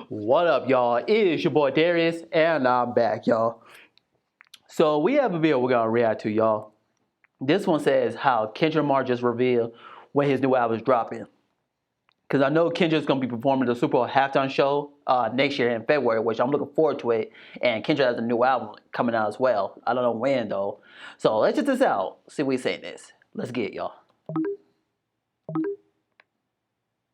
What up, y'all? It is your boy Darius, and I'm back, y'all. So we have a video we're gonna react to, y'all. This one says how Kendrick Lamar just revealed when his new album is dropping. Because I know Kendrick's gonna be performing the Super Bowl halftime show next year in February, which I'm looking forward to it. And Kendrick has a new album coming out as well. I don't know when though. So let's check this out. See what he's saying this. Let's get it, y'all.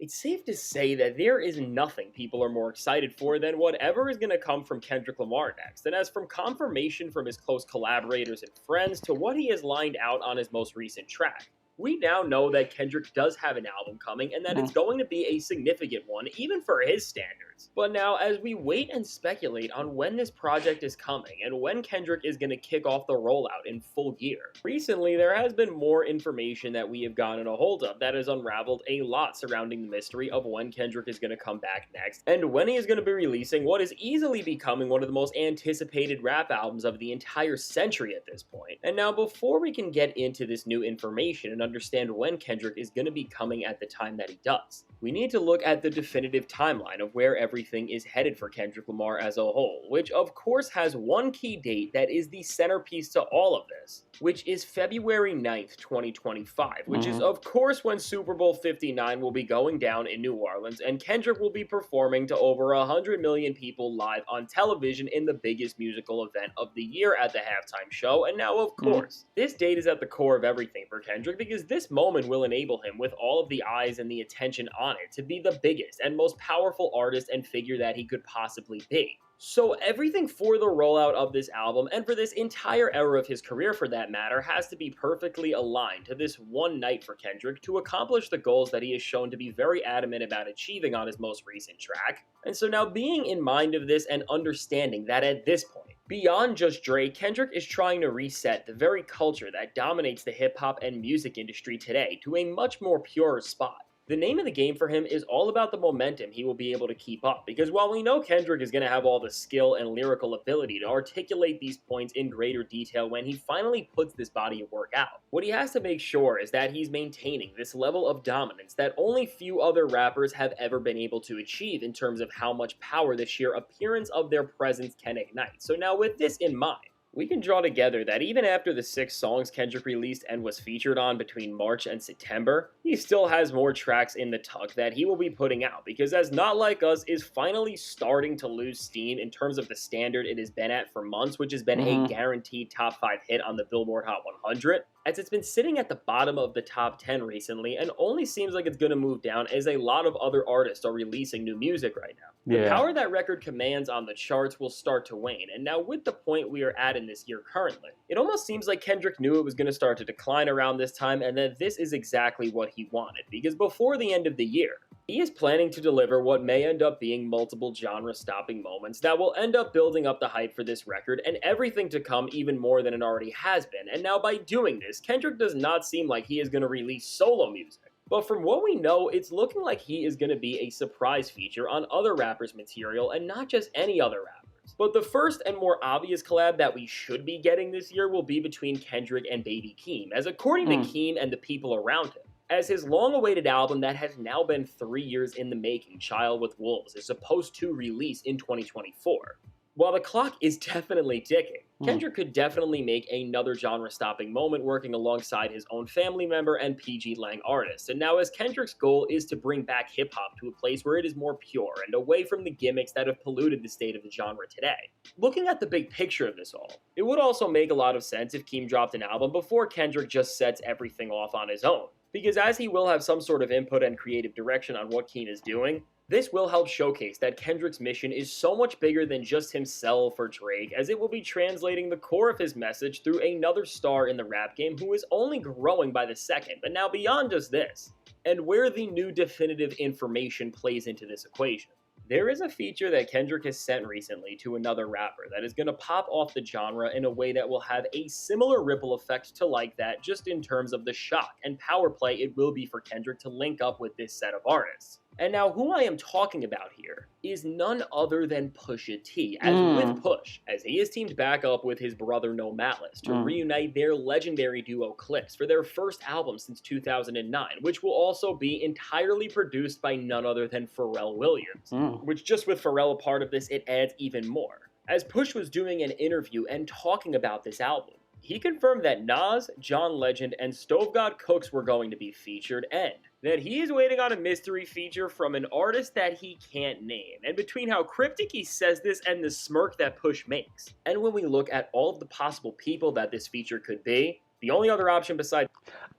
It's safe to say that there is nothing people are more excited for than whatever is going to come from Kendrick Lamar next. And as from confirmation from his close collaborators and friends to what he has lined out on his most recent track, we now know that Kendrick does have an album coming and that it's going to be a significant one, even for his standards. But now, as we wait and speculate on when this project is coming and when Kendrick is going to kick off the rollout in full gear, recently there has been more information that we have gotten a hold of that has unraveled a lot surrounding the mystery of when Kendrick is going to come back next and when he is going to be releasing what is easily becoming one of the most anticipated rap albums of the entire century at this point. And now, before we can get into this new information and understand when Kendrick is going to be coming at the time that he does, we need to look at the definitive timeline of where everything is headed for Kendrick Lamar as a whole, which of course has one key date that is the centerpiece to all of this, which is February 9th, 2025, which is of course when Super Bowl 59 will be going down in New Orleans and Kendrick will be performing to over 100 million people live on television in the biggest musical event of the year at the halftime show. And now, of course, this date is at the core of everything for Kendrick because this moment will enable him, with all of the eyes and the attention on it, to be the biggest and most powerful artist and figure that he could possibly be. So everything for the rollout of this album, and for this entire era of his career for that matter, has to be perfectly aligned to this one night for Kendrick to accomplish the goals that he has shown to be very adamant about achieving on his most recent track. And so now, being in mind of this and understanding that at this point, beyond just Dre, Kendrick is trying to reset the very culture that dominates the hip-hop and music industry today to a much more pure spot. The name of the game for him is all about the momentum he will be able to keep up, because while we know Kendrick is going to have all the skill and lyrical ability to articulate these points in greater detail when he finally puts this body of work out, what he has to make sure is that he's maintaining this level of dominance that only few other rappers have ever been able to achieve in terms of how much power the sheer appearance of their presence can ignite. So now, with this in mind, we can draw together that even after the 6 songs Kendrick released and was featured on between March and September, he still has more tracks in the tuck that he will be putting out, because as Not Like Us is finally starting to lose steam in terms of the standard it has been at for months, which has been a guaranteed top 5 hit on the Billboard Hot 100, as it's been sitting at the bottom of the top 10 recently and only seems like it's going to move down as a lot of other artists are releasing new music right now. The power that record commands on the charts will start to wane, and now with the point we are at in this year currently, it almost seems like Kendrick knew it was going to start to decline around this time, and that this is exactly what he wanted, because before the end of the year, he is planning to deliver what may end up being multiple genre-stopping moments that will end up building up the hype for this record and everything to come even more than it already has been. And now, by doing this, Kendrick does not seem like he is going to release solo music. But from what we know, it's looking like he is going to be a surprise feature on other rappers' material, and not just any other rappers. But the first and more obvious collab that we should be getting this year will be between Kendrick and Baby Keem, as according to Keem and the people around him, as his long-awaited album that has now been 3 years in the making, Child with Wolves, is supposed to release in 2024. While the clock is definitely ticking, Kendrick could definitely make another genre-stopping moment working alongside his own family member and PG Lang artist. And now, as Kendrick's goal is to bring back hip-hop to a place where it is more pure and away from the gimmicks that have polluted the state of the genre today, looking at the big picture of this all, it would also make a lot of sense if Keem dropped an album before Kendrick just sets everything off on his own. Because as he will have some sort of input and creative direction on what Keem is doing, this will help showcase that Kendrick's mission is so much bigger than just himself or Drake, as it will be translating the core of his message through another star in the rap game who is only growing by the second. But now, beyond just this, and where the new definitive information plays into this equation, there is a feature that Kendrick has sent recently to another rapper that is going to pop off the genre in a way that will have a similar ripple effect to like that, just in terms of the shock and power play it will be for Kendrick to link up with this set of artists. And now who I am talking about here is none other than Pusha T, as with Push, as he has teamed back up with his brother No Malice to reunite their legendary duo Clips for their first album since 2009, which will also be entirely produced by none other than Pharrell Williams, which just with Pharrell a part of this, it adds even more. As Push was doing an interview and talking about this album, he confirmed that Nas, John Legend, and Stove God Cooks were going to be featured, and that he is waiting on a mystery feature from an artist that he can't name. And between how cryptic he says this and the smirk that Push makes, and when we look at all of the possible people that this feature could be, the only other option besides...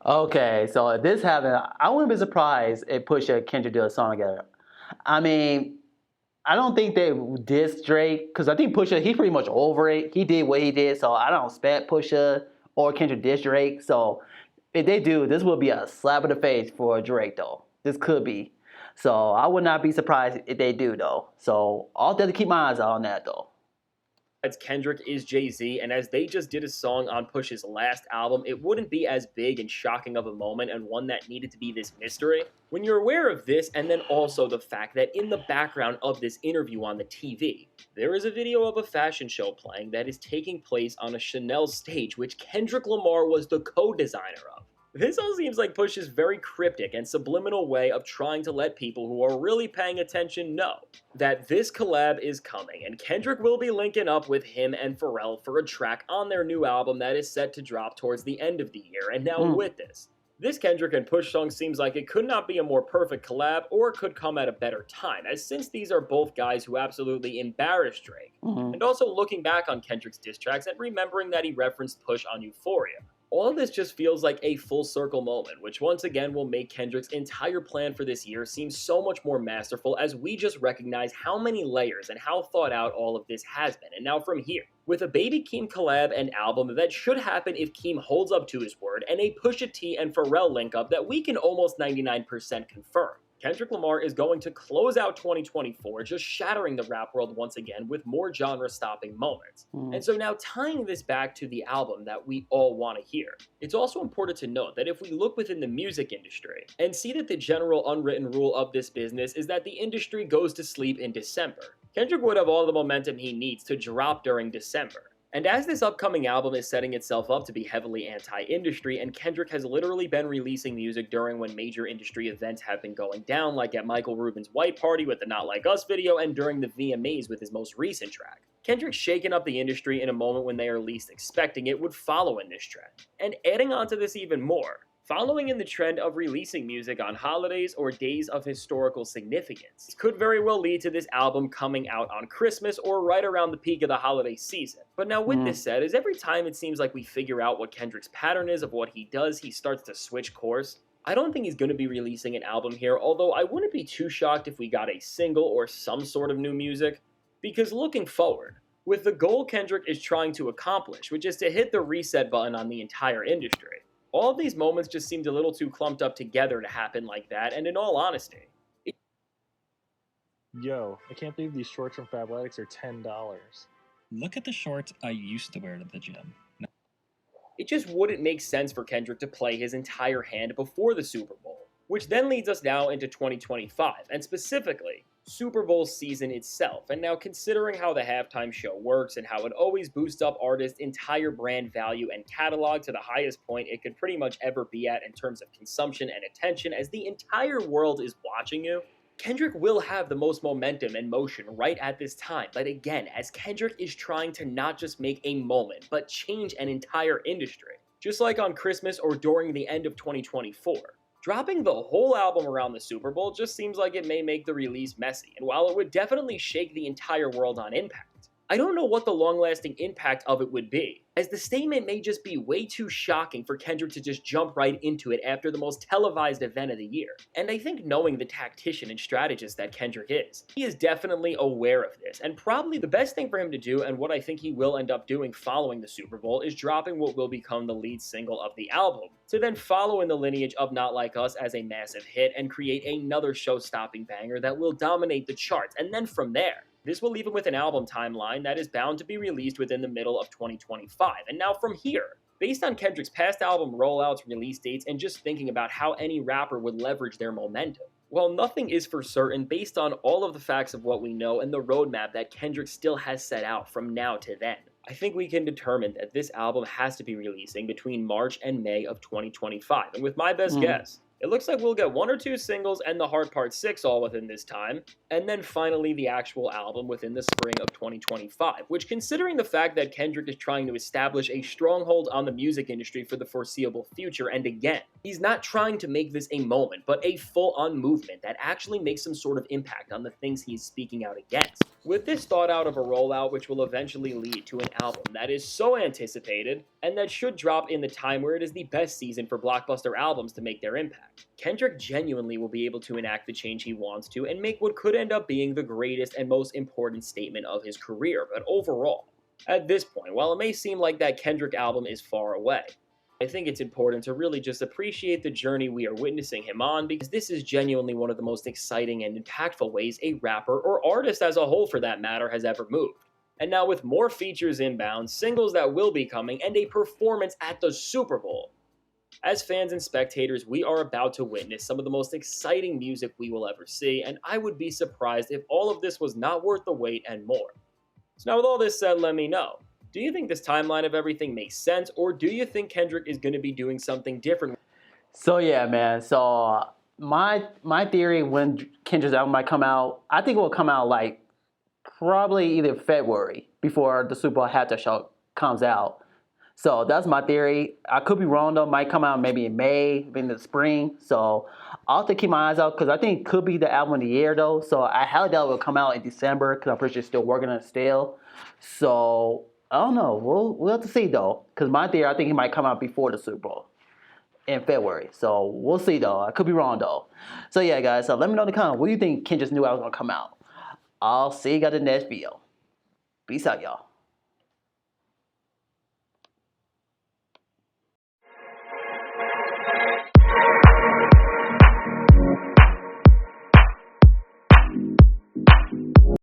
Okay, so if this happened, I wouldn't be surprised if Pusha and Kendrick do a song together. I mean, I don't think they diss Drake, because I think Pusha, he's pretty much over it. He did what he did, so I don't expect Pusha or Kendrick diss Drake. So if they do, this will be a slap in the face for Drake, though. This could be. So I would not be surprised if they do, though. So I'll have to keep my eyes out on that, though. Kendrick is Jay-Z, and as they just did a song on Push's last album, it wouldn't be as big and shocking of a moment and one that needed to be this mystery. When you're aware of this, and then also the fact that in the background of this interview on the TV, there is a video of a fashion show playing that is taking place on a Chanel stage, which Kendrick Lamar was the co-designer of. This all seems like Push's very cryptic and subliminal way of trying to let people who are really paying attention know that this collab is coming, and Kendrick will be linking up with him and Pharrell for a track on their new album that is set to drop towards the end of the year. And now with this Kendrick and Push song seems like it could not be a more perfect collab, or it could come at a better time, as since these are both guys who absolutely embarrassed Drake. And also looking back on Kendrick's diss tracks and remembering that he referenced Push on Euphoria. All of this just feels like a full circle moment, which once again will make Kendrick's entire plan for this year seem so much more masterful, as we just recognize how many layers and how thought out all of this has been. And now from here, with a Baby Keem collab and album that should happen if Keem holds up to his word, and a Pusha T and Pharrell link up that we can almost 99% confirm, Kendrick Lamar is going to close out 2024, just shattering the rap world once again with more genre-stopping moments. And so now tying this back to the album that we all want to hear, it's also important to note that if we look within the music industry and see that the general unwritten rule of this business is that the industry goes to sleep in December, Kendrick would have all the momentum he needs to drop during December. And as this upcoming album is setting itself up to be heavily anti-industry, and Kendrick has literally been releasing music during when major industry events have been going down, like at Michael Rubin's White Party with the Not Like Us video, and during the VMAs with his most recent track, Kendrick shaking up the industry in a moment when they are least expecting it would follow in this trend. And adding on to this even more, following in the trend of releasing music on holidays or days of historical significance, this could very well lead to this album coming out on Christmas or right around the peak of the holiday season. But now with this said, is every time it seems like we figure out what Kendrick's pattern is of what he does, he starts to switch course. I don't think he's going to be releasing an album here, although I wouldn't be too shocked if we got a single or some sort of new music. Because looking forward, with the goal Kendrick is trying to accomplish, which is to hit the reset button on the entire industry, all of these moments just seemed a little too clumped up together to happen like that, and in all honesty... Yo, I can't believe these shorts from Fabletics are $10. Look at the shorts I used to wear to the gym. It just wouldn't make sense for Kendrick to play his entire hand before the Super Bowl, which then leads us now into 2025, and specifically, Super Bowl season itself. And now considering how the halftime show works and how it always boosts up artists' entire brand value and catalog to the highest point it could pretty much ever be at in terms of consumption and attention, as the entire world is watching you, Kendrick will have the most momentum and motion right at this time. But again, as Kendrick is trying to not just make a moment, but change an entire industry, just like on Christmas or during the end of 2024. Dropping the whole album around the Super Bowl just seems like it may make the release messy, and while it would definitely shake the entire world on impact, I don't know what the long-lasting impact of it would be, as the statement may just be way too shocking for Kendrick to just jump right into it after the most televised event of the year. And I think knowing the tactician and strategist that Kendrick is, he is definitely aware of this, and probably the best thing for him to do, and what I think he will end up doing following the Super Bowl, is dropping what will become the lead single of the album, to then follow in the lineage of Not Like Us as a massive hit and create another show-stopping banger that will dominate the charts, and then from there, this will leave him with an album timeline that is bound to be released within the middle of 2025. And now from here, based on Kendrick's past album rollouts, release dates, and just thinking about how any rapper would leverage their momentum, While nothing is for certain based on all of the facts of what we know and the roadmap that Kendrick still has set out from now to then, I think we can determine that this album has to be releasing between March and May of 2025. And with my best guess, it looks like we'll get 1 or 2 singles and the Hard Part 6 all within this time, and then finally the actual album within the spring of 2025, which, considering the fact that Kendrick is trying to establish a stronghold on the music industry for the foreseeable future, and again, he's not trying to make this a moment, but a full-on movement that actually makes some sort of impact on the things he's speaking out against. With this thought out of a rollout which will eventually lead to an album that is so anticipated, and that should drop in the time where it is the best season for blockbuster albums to make their impact, Kendrick genuinely will be able to enact the change he wants to and make what could end up being the greatest and most important statement of his career. But overall, at this point, while it may seem like that Kendrick album is far away, I think it's important to really just appreciate the journey we are witnessing him on, because this is genuinely one of the most exciting and impactful ways a rapper, or artist as a whole for that matter, has ever moved. And now with more features inbound, singles that will be coming, and a performance at the Super Bowl, as fans and spectators, we are about to witness some of the most exciting music we will ever see, and I would be surprised if all of this was not worth the wait and more. So now with all this said, let me know. Do you think this timeline of everything makes sense, or do you think Kendrick is going to be doing something different? So yeah, man. So my theory when Kendrick's album might come out, I think it will come out like probably either February before the Super Bowl halftime show comes out. So that's my theory. I could be wrong though. Might come out maybe in May, maybe in the spring. So I'll have to keep my eyes out because I think it could be the album of the year though. So I highly doubt it will come out in December because I'm pretty sure it's still working on it still. So I don't know. We'll have to see though. Because my theory, I think he might come out before the Super Bowl in February. So we'll see though. I could be wrong though. So yeah, guys. So let me know in the comments. What do you think Kendrick's new album gonna come out? I'll see you guys in the next video. Peace out, y'all.